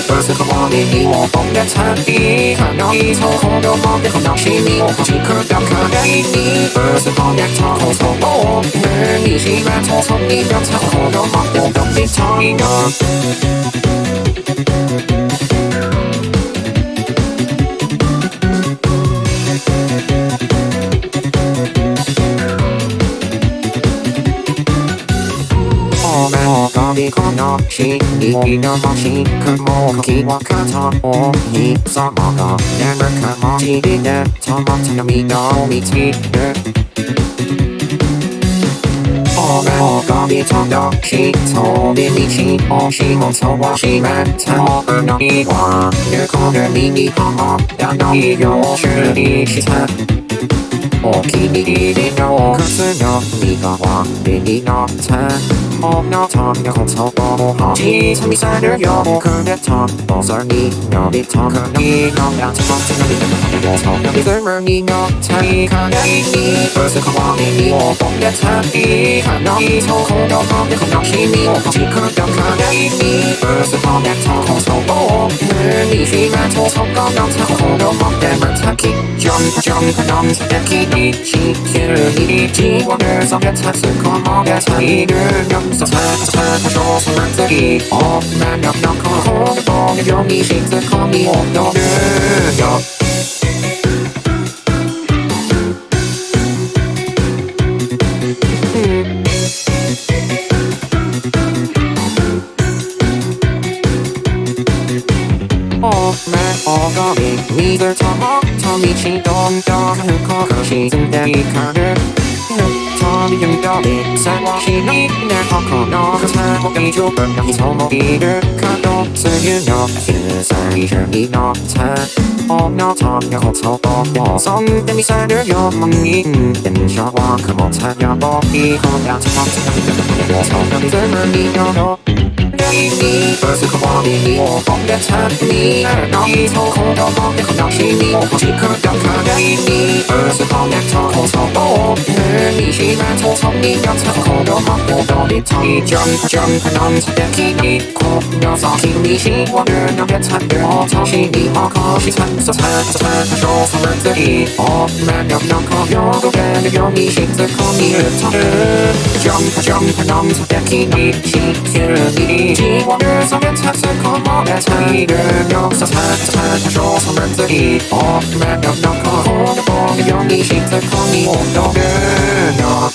不是渴望你我风的产地，看到一头红的梦的空到心里，我即刻要看待你，不是空的头空手我，你喜欢头从你的头红的梦的东西讨厌。你可能是你的梦想，可我可期望看到我你怎么个，人们看我记得，怎么才能迷到你记得？我告别错的是错别你心，我希望错我希望才我而能遗忘，越过的秘密好好，让到一有是你是他。我记你一定要我可是要你个话，你那餐。我那汤有口臭不好，其他比赛的有可能汤，我说你那比汤可能你那两次放进了你的我操，那比怎么你那才看到你，不是渴望你我风的产地，看到一头红的毛的空到心里，我即刻要看到你，不是泡的汤口臭不，你喜欢头臭高到才红的毛的门才去，jump 能才的 key 你，心贴你，希望的上面才是可毛的才的。So time to show some mentally. Oh man, I'm not gonna hold the ball. If you're me, shake the call me on the girl. Oh man, oh golly, neither talk, tell me she don't talk. Who call her? She's in the corner.你用到你在我心里，然后可能才我给就本让你从某一日看到自己那现在是你那才我那他然后操作我送的你生日有梦你等下我可我才要我以后两次放弃我操到你怎么你要我你不是渴望你我风的产地，那一头红的梦的空到心里，我即刻要看到你，不是泡的头口臭不，你喜欢头从你要操红的梦我到底讨厌 jump 能才的 key 你，苦要早听你希望的那边参与我操心你我可惜参说说从人自己，我们要能可有个人有你心自可你日常jump 能才的 key 你，心贴你。希望日上面才是可望的才的有色彩说从人自己，我们要能可红的光有你心在可你我都热闹。